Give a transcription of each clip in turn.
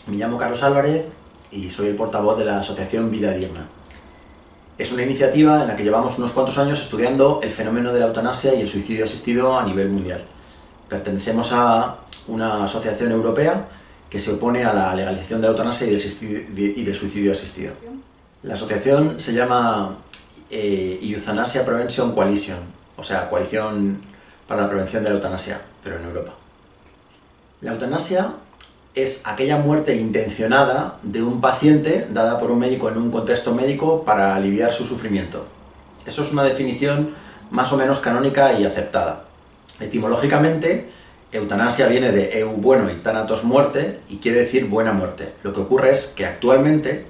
Me llamo Carlos Álvarez y soy el portavoz de la asociación Vida Digna. Es una iniciativa en la que llevamos unos cuantos años estudiando el fenómeno de la eutanasia y el suicidio asistido a nivel mundial. Pertenecemos a una asociación europea que se opone a la legalización de la eutanasia y del suicidio asistido. La asociación se llama Euthanasia Prevention Coalition, o sea, Coalición para la Prevención de la Eutanasia, pero en Europa. La eutanasia es aquella muerte intencionada de un paciente dada por un médico en un contexto médico para aliviar su sufrimiento. Eso es una definición más o menos canónica y aceptada. Etimológicamente, eutanasia viene de eu bueno y thanatos muerte y quiere decir buena muerte. Lo que ocurre es que actualmente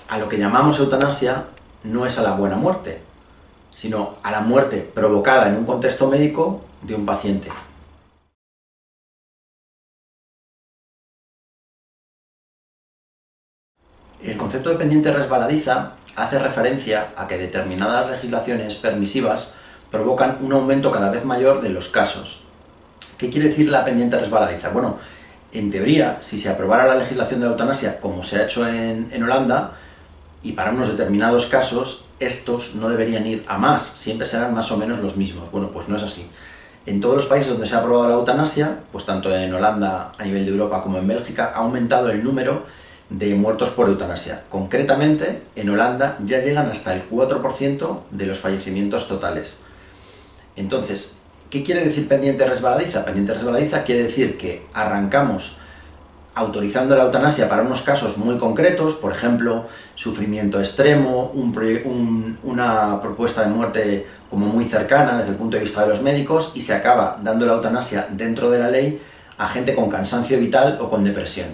a lo que llamamos eutanasia no es a la buena muerte, sino a la muerte provocada en un contexto médico de un paciente. El concepto de pendiente resbaladiza hace referencia a que determinadas legislaciones permisivas provocan un aumento cada vez mayor de los casos. ¿Qué quiere decir la pendiente resbaladiza? Bueno, en teoría, si se aprobara la legislación de la eutanasia como se ha hecho en Holanda, y para unos determinados casos, estos no deberían ir a más, siempre serán más o menos los mismos. Bueno, pues no es así. En todos los países donde se ha aprobado la eutanasia, pues tanto en Holanda a nivel de Europa como en Bélgica, ha aumentado el número de muertos por eutanasia. Concretamente, en Holanda ya llegan hasta el 4% de los fallecimientos totales. Entonces, ¿qué quiere decir pendiente resbaladiza? Pendiente resbaladiza quiere decir que arrancamos autorizando la eutanasia para unos casos muy concretos, por ejemplo, sufrimiento extremo, una propuesta de muerte como muy cercana desde el punto de vista de los médicos, y se acaba dando la eutanasia dentro de la ley a gente con cansancio vital o con depresión.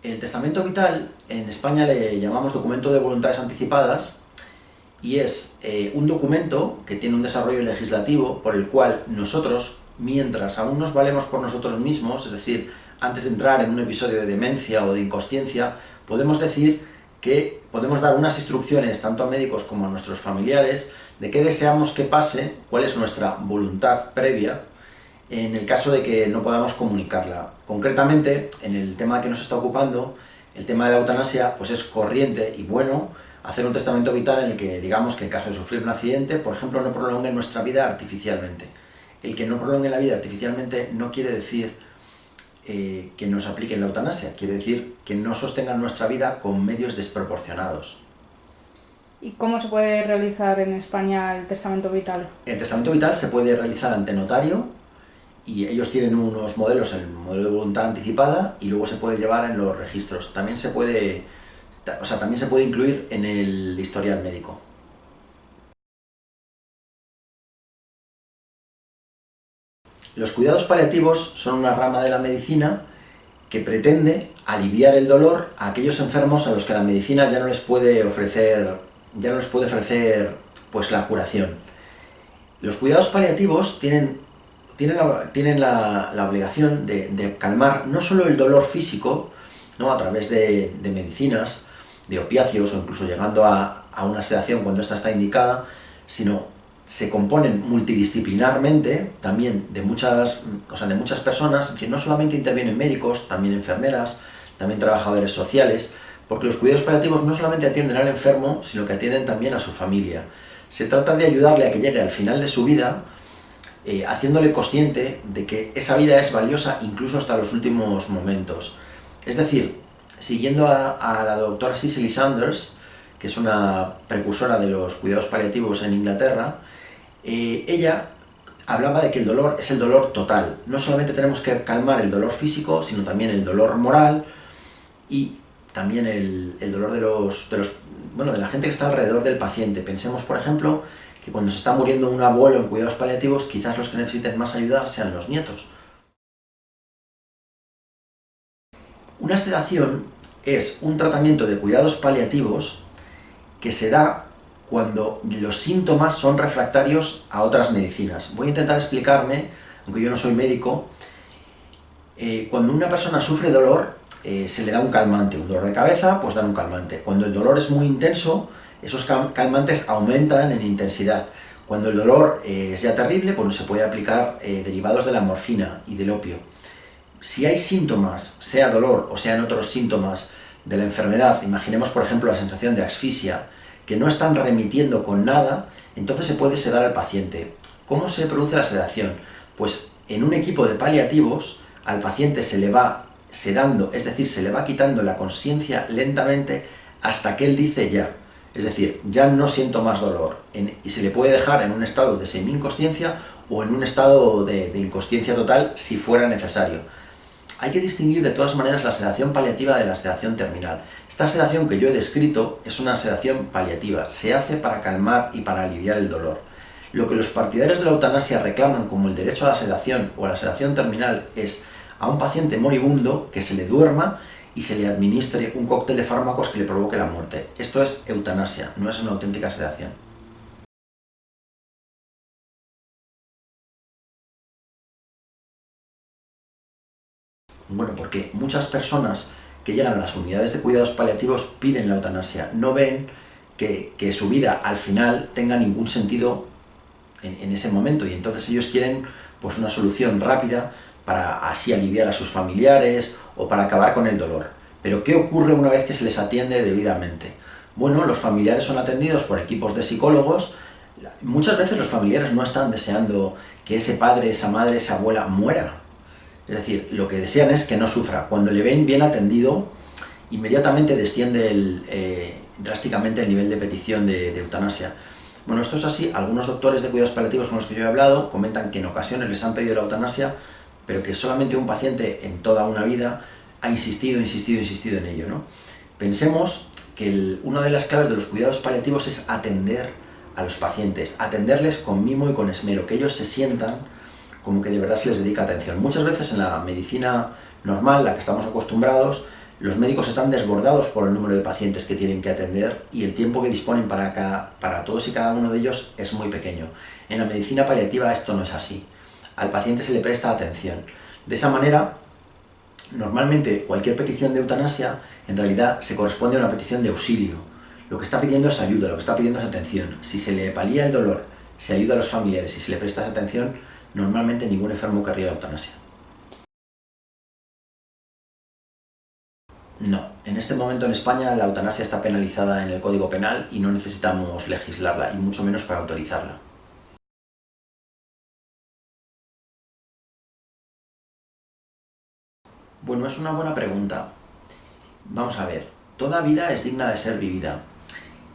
El testamento vital, en España le llamamos documento de voluntades anticipadas, y es un documento que tiene un desarrollo legislativo por el cual nosotros, mientras aún nos valemos por nosotros mismos, es decir, antes de entrar en un episodio de demencia o de inconsciencia, podemos decir que podemos dar unas instrucciones tanto a médicos como a nuestros familiares de qué deseamos que pase, cuál es nuestra voluntad previa, en el caso de que no podamos comunicarla. Concretamente, en el tema que nos está ocupando, el tema de la eutanasia, pues es corriente y bueno hacer un testamento vital en el que digamos que en caso de sufrir un accidente, por ejemplo, no prolongue nuestra vida artificialmente. El que no prolongue la vida artificialmente no quiere decir que nos apliquen la eutanasia, quiere decir que no sostengan nuestra vida con medios desproporcionados. ¿Y cómo se puede realizar en España el testamento vital? El testamento vital se puede realizar ante notario, y ellos tienen unos modelos, el modelo de voluntad anticipada, y luego se puede llevar en los registros. También se puede incluir en el historial médico. Los cuidados paliativos son una rama de la medicina que pretende aliviar el dolor a aquellos enfermos a los que la medicina ya no les puede ofrecer pues la curación. Los cuidados paliativos tienen la obligación de calmar no solo el dolor físico, ¿no?, a través de medicinas, de opiáceos o incluso llegando a una sedación cuando esta está indicada, sino se componen multidisciplinarmente también de muchas personas, es decir, no solamente intervienen médicos, también enfermeras, también trabajadores sociales, porque los cuidados paliativos no solamente atienden al enfermo, sino que atienden también a su familia. Se trata de ayudarle a que llegue al final de su vida haciéndole consciente de que esa vida es valiosa incluso hasta los últimos momentos. Es decir, siguiendo a la doctora Cicely Saunders, que es una precursora de los cuidados paliativos en Inglaterra, ella hablaba de que el dolor es el dolor total. No solamente tenemos que calmar el dolor físico, sino también el dolor moral y también el dolor de la gente que está alrededor del paciente. Pensemos, por ejemplo, que cuando se está muriendo un abuelo en cuidados paliativos, quizás los que necesiten más ayuda sean los nietos. Una sedación es un tratamiento de cuidados paliativos que se da cuando los síntomas son refractarios a otras medicinas. Voy a intentar explicarme, aunque yo no soy médico. Cuando una persona sufre dolor, se le da un calmante. Un dolor de cabeza, pues dan un calmante. Cuando el dolor es muy intenso, esos calmantes aumentan en intensidad. Cuando el dolor es ya terrible, pues se puede aplicar derivados de la morfina y del opio. Si hay síntomas, sea dolor o sean otros síntomas de la enfermedad, imaginemos por ejemplo la sensación de asfixia, que no están remitiendo con nada, entonces se puede sedar al paciente. ¿Cómo se produce la sedación? Pues en un equipo de paliativos al paciente se le va sedando, es decir, se le va quitando la consciencia lentamente hasta que él dice ya. Es decir, ya no siento más dolor, y se le puede dejar en un estado de semi-inconsciencia o en un estado de inconsciencia total si fuera necesario. Hay que distinguir de todas maneras la sedación paliativa de la sedación terminal. Esta sedación que yo he descrito es una sedación paliativa, se hace para calmar y para aliviar el dolor. Lo que los partidarios de la eutanasia reclaman como el derecho a la sedación o a la sedación terminal es a un paciente moribundo que se le duerma y se le administre un cóctel de fármacos que le provoque la muerte. Esto es eutanasia, no es una auténtica sedación. Bueno, porque muchas personas que llegan a las unidades de cuidados paliativos piden la eutanasia, no ven que su vida al final tenga ningún sentido en ese momento, y entonces ellos quieren pues una solución rápida para así aliviar a sus familiares o para acabar con el dolor. Pero ¿qué ocurre una vez que se les atiende debidamente? Bueno, los familiares son atendidos por equipos de psicólogos. Muchas veces los familiares no están deseando que ese padre, esa madre, esa abuela muera. Es decir, lo que desean es que no sufra. Cuando le ven bien atendido, inmediatamente desciende drásticamente el nivel de petición de eutanasia. Bueno, esto es así. Algunos doctores de cuidados paliativos con los que yo he hablado comentan que en ocasiones les han pedido la eutanasia, pero que solamente un paciente en toda una vida ha insistido en ello, ¿no? Pensemos que una de las claves de los cuidados paliativos es atender a los pacientes, atenderles con mimo y con esmero, que ellos se sientan como que de verdad se les dedica atención. Muchas veces en la medicina normal, la que estamos acostumbrados, los médicos están desbordados por el número de pacientes que tienen que atender y el tiempo que disponen para todos y cada uno de ellos es muy pequeño. En la medicina paliativa esto no es así. Al paciente se le presta atención. De esa manera, normalmente cualquier petición de eutanasia en realidad se corresponde a una petición de auxilio. Lo que está pidiendo es ayuda, lo que está pidiendo es atención. Si se le palía el dolor, se ayuda a los familiares y se le presta esa atención, normalmente ningún enfermo querría la eutanasia. No, en este momento en España la eutanasia está penalizada en el Código Penal y no necesitamos legislarla, y mucho menos para autorizarla. Bueno, es una buena pregunta. Vamos a ver, toda vida es digna de ser vivida.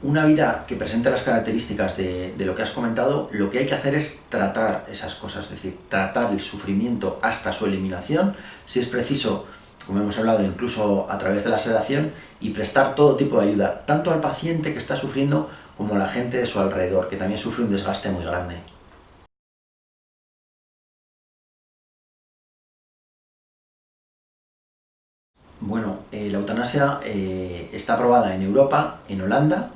Una vida que presente las características de lo que has comentado, lo que hay que hacer es tratar esas cosas, es decir, tratar el sufrimiento hasta su eliminación, si es preciso, como hemos hablado, incluso a través de la sedación, y prestar todo tipo de ayuda, tanto al paciente que está sufriendo como a la gente de su alrededor, que también sufre un desgaste muy grande. Bueno, la eutanasia está aprobada en Europa, en Holanda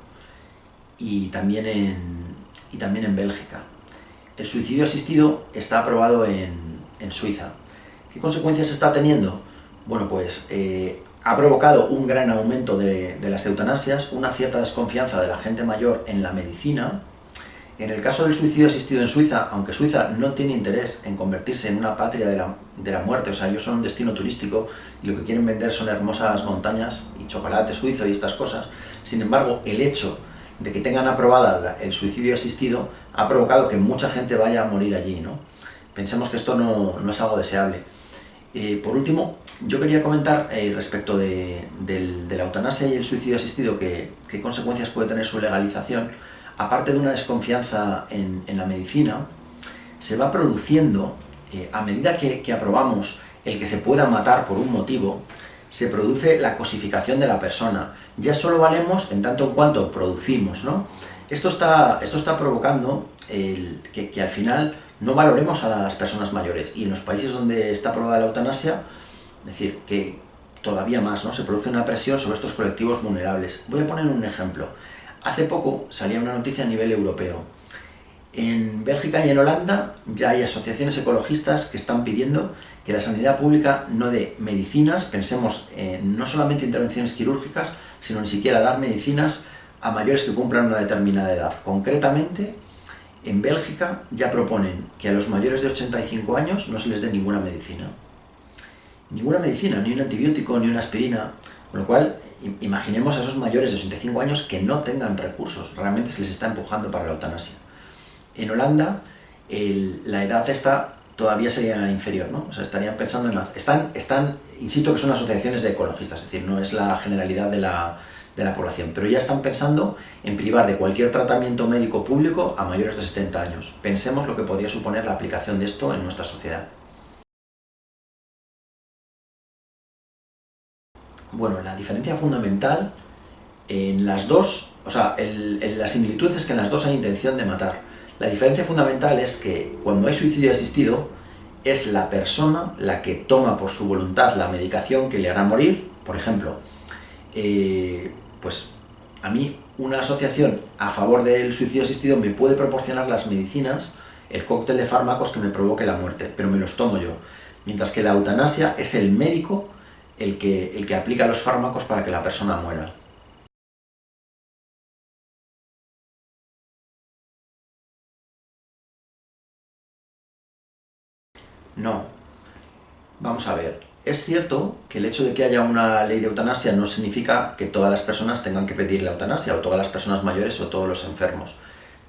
y también en Bélgica. El suicidio asistido está aprobado en Suiza. ¿Qué consecuencias está teniendo? Bueno, pues ha provocado un gran aumento de las eutanasias, una cierta desconfianza de la gente mayor en la medicina. En el caso del suicidio asistido en Suiza, aunque Suiza no tiene interés en convertirse en una patria de la muerte, o sea, ellos son un destino turístico y lo que quieren vender son hermosas montañas y chocolate suizo y estas cosas, sin embargo, el hecho de que tengan aprobada el suicidio asistido ha provocado que mucha gente vaya a morir allí, ¿no? Pensemos que esto no es algo deseable. Por último, yo quería comentar respecto de la eutanasia y el suicidio asistido, qué consecuencias puede tener su legalización. Aparte de una desconfianza en la medicina, se va produciendo, a medida que aprobamos el que se pueda matar por un motivo, se produce la cosificación de la persona. Ya solo valemos en tanto en cuanto producimos, ¿no? Esto está provocando que al final no valoremos a las personas mayores, y en los países donde está aprobada la eutanasia, es decir, que todavía más, ¿no? Se produce una presión sobre estos colectivos vulnerables. Voy a poner un ejemplo. Hace poco salía una noticia a nivel europeo. En Bélgica y en Holanda ya hay asociaciones ecologistas que están pidiendo que la sanidad pública no dé medicinas, pensemos no solamente intervenciones quirúrgicas, sino ni siquiera dar medicinas a mayores que cumplan una determinada edad. Concretamente, En Bélgica ya proponen que a los mayores de 85 años no se les dé ninguna medicina. Ninguna medicina, ni un antibiótico, ni una aspirina, con lo cual imaginemos a esos mayores de 85 años que no tengan recursos, realmente se les está empujando para la eutanasia. En Holanda la edad esta todavía sería inferior, ¿no? O sea, estarían pensando en insisto que son asociaciones de ecologistas, es decir, no es la generalidad de la población, pero ya están pensando en privar de cualquier tratamiento médico público a mayores de 70 años. Pensemos lo que podría suponer la aplicación de esto en nuestra sociedad. Bueno, la diferencia fundamental en las dos, o sea, la similitud es que en las dos hay intención de matar. La diferencia fundamental es que cuando hay suicidio asistido, es la persona la que toma por su voluntad la medicación que le hará morir. Por ejemplo, pues a mí una asociación a favor del suicidio asistido me puede proporcionar las medicinas, el cóctel de fármacos que me provoque la muerte, pero me los tomo yo. Mientras que la eutanasia es el médico el que aplica los fármacos para que la persona muera. No. Vamos a ver. Es cierto que el hecho de que haya una ley de eutanasia no significa que todas las personas tengan que pedir la eutanasia, o todas las personas mayores o todos los enfermos.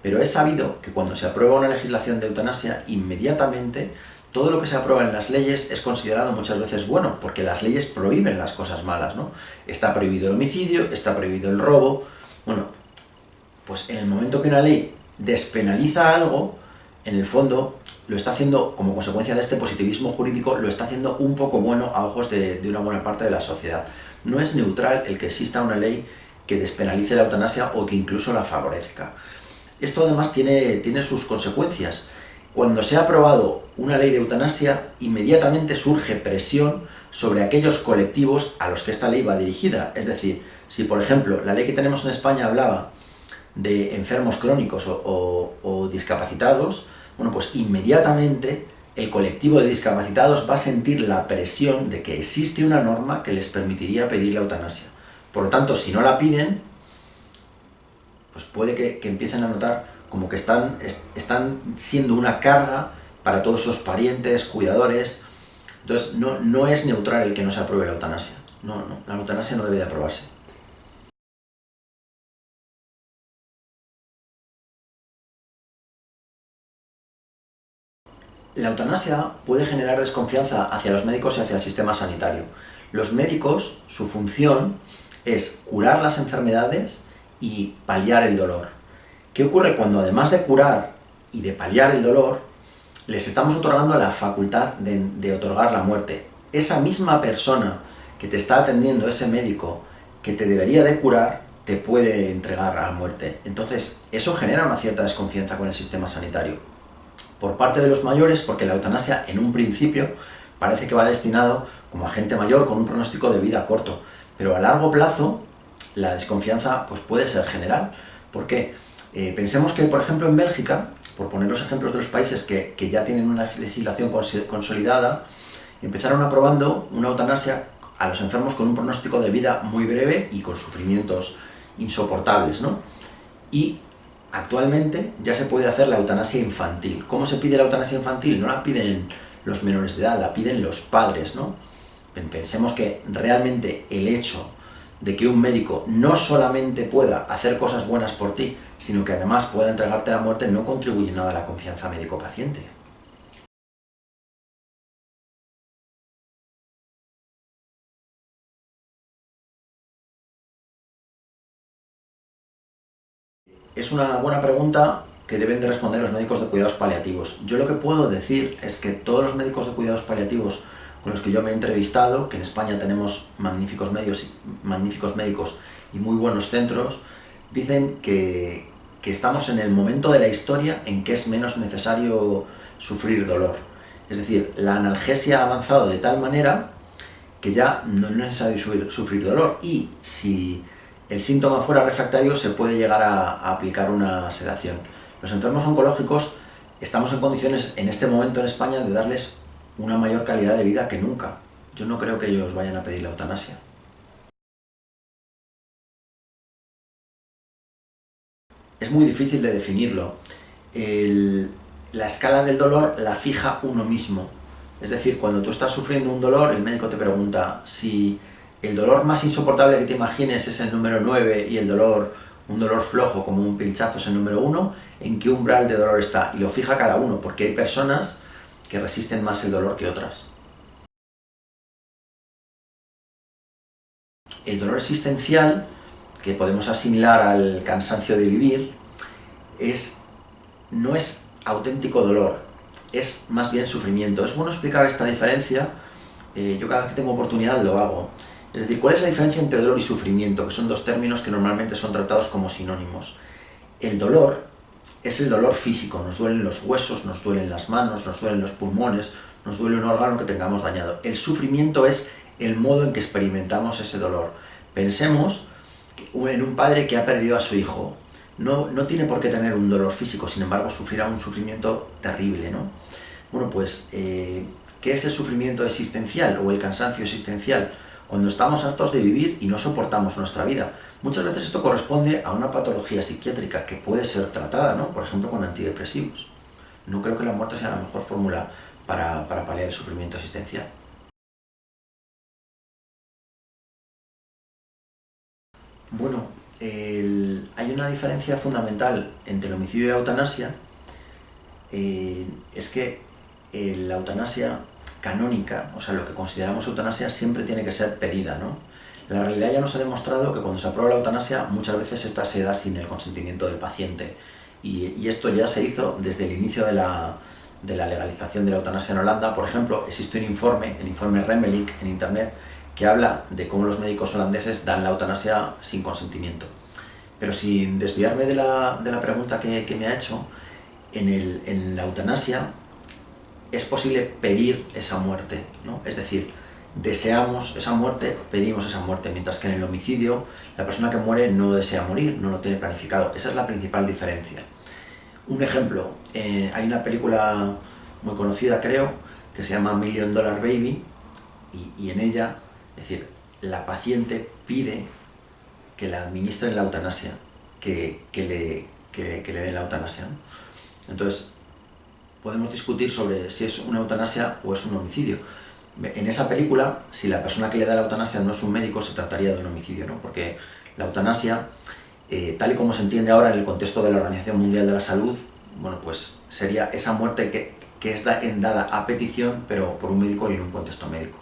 Pero es sabido que cuando se aprueba una legislación de eutanasia, inmediatamente todo lo que se aprueba en las leyes es considerado muchas veces bueno, porque las leyes prohíben las cosas malas, ¿no? Está prohibido el homicidio, está prohibido el robo. Bueno, pues en el momento que una ley despenaliza algo, en el fondo lo está haciendo, como consecuencia de este positivismo jurídico, lo está haciendo un poco bueno a ojos de una buena parte de la sociedad. No es neutral el que exista una ley que despenalice la eutanasia o que incluso la favorezca. Esto además tiene sus consecuencias. Cuando se ha aprobado una ley de eutanasia, inmediatamente surge presión sobre aquellos colectivos a los que esta ley va dirigida. Es decir, si por ejemplo la ley que tenemos en España hablaba de enfermos crónicos o discapacitados, bueno, pues inmediatamente el colectivo de discapacitados va a sentir la presión de que existe una norma que les permitiría pedir la eutanasia. Por lo tanto, si no la piden, pues puede que empiecen a notar como que están siendo una carga para todos esos parientes, cuidadores. Entonces, no es neutral el que no se apruebe la eutanasia. No, la eutanasia no debe de aprobarse. La eutanasia puede generar desconfianza hacia los médicos y hacia el sistema sanitario. Los médicos, su función es curar las enfermedades y paliar el dolor. ¿Qué ocurre cuando además de curar y de paliar el dolor, les estamos otorgando la facultad de otorgar la muerte? Esa misma persona que te está atendiendo, ese médico que te debería de curar, te puede entregar a la muerte. Entonces, eso genera una cierta desconfianza con el sistema sanitario. Por parte de los mayores, porque la eutanasia en un principio parece que va destinado como a gente mayor con un pronóstico de vida corto, pero a largo plazo la desconfianza pues, puede ser general. ¿Por qué? Pensemos que, por ejemplo, en Bélgica, por poner los ejemplos de los países que ya tienen una legislación consolidada, empezaron aprobando una eutanasia a los enfermos con un pronóstico de vida muy breve y con sufrimientos insoportables, ¿no? Y actualmente ya se puede hacer la eutanasia infantil. ¿Cómo se pide la eutanasia infantil? No la piden los menores de edad, la piden los padres, ¿no? Pensemos que realmente el hecho de que un médico no solamente pueda hacer cosas buenas por ti, sino que además pueda entregarte a la muerte, no contribuye nada a la confianza médico-paciente. Es una buena pregunta que deben de responder los médicos de cuidados paliativos. Yo lo que puedo decir es que todos los médicos de cuidados paliativos con los que yo me he entrevistado, que en España tenemos magníficos médicos y muy buenos centros, dicen que estamos en el momento de la historia en que es menos necesario sufrir dolor. Es decir, la analgesia ha avanzado de tal manera que ya no es necesario sufrir dolor, y si el síntoma fuera refractario se puede llegar a aplicar una sedación. Los enfermos oncológicos estamos en condiciones en este momento en España de darles una mayor calidad de vida que nunca. Yo no creo que ellos vayan a pedir la eutanasia. Es muy difícil de definirlo. la escala del dolor la fija uno mismo. Es decir, cuando tú estás sufriendo un dolor, el médico te pregunta si el dolor más insoportable que te imagines es el número 9 y un dolor flojo como un pinchazo es el número 1, ¿en qué umbral de dolor está? Y lo fija cada uno, porque hay personas que resisten más el dolor que otras. El dolor existencial, que podemos asimilar al cansancio de vivir, no es auténtico dolor, es más bien sufrimiento. Es bueno explicar esta diferencia, yo cada vez que tengo oportunidad lo hago. Es decir, ¿cuál es la diferencia entre dolor y sufrimiento? Que son dos términos que normalmente son tratados como sinónimos. El dolor es el dolor físico, nos duelen los huesos, nos duelen las manos, nos duelen los pulmones, nos duele un órgano que tengamos dañado. El sufrimiento es el modo en que experimentamos ese dolor. Pensemos en un padre que ha perdido a su hijo. No tiene por qué tener un dolor físico, sin embargo sufrirá un sufrimiento terrible, ¿no? Bueno, pues, ¿qué es el sufrimiento existencial o el cansancio existencial? Cuando estamos hartos de vivir y no soportamos nuestra vida. Muchas veces esto corresponde a una patología psiquiátrica que puede ser tratada, ¿no? Por ejemplo, con antidepresivos. No creo que la muerte sea la mejor fórmula para paliar el sufrimiento existencial. Bueno, hay una diferencia fundamental entre el homicidio y la eutanasia. Es que la eutanasia canónica, o sea, lo que consideramos eutanasia, siempre tiene que ser pedida, ¿no? La realidad ya nos ha demostrado que cuando se aprueba la eutanasia, muchas veces esta se da sin el consentimiento del paciente. Y esto ya se hizo desde el inicio de la legalización de la eutanasia en Holanda. Por ejemplo, existe un informe, el informe Remmelik, en internet, que habla de cómo los médicos holandeses dan la eutanasia sin consentimiento. Pero sin desviarme de la pregunta que me ha hecho, en la eutanasia es posible pedir esa muerte, ¿no? Es decir, deseamos esa muerte, pedimos esa muerte, mientras que en el homicidio la persona que muere no desea morir, no lo tiene planificado. Esa es la principal diferencia. Un ejemplo, hay una película muy conocida, creo, que se llama $1 Million Baby, y en ella, es decir, la paciente pide que la administren la eutanasia, que le den la eutanasia, ¿no? Entonces, podemos discutir sobre si es una eutanasia o es un homicidio. En esa película, si la persona que le da la eutanasia no es un médico, se trataría de un homicidio, ¿no? Porque la eutanasia, tal y como se entiende ahora en el contexto de la Organización Mundial de la Salud, bueno, pues sería esa muerte que es dada a petición, pero por un médico y en un contexto médico.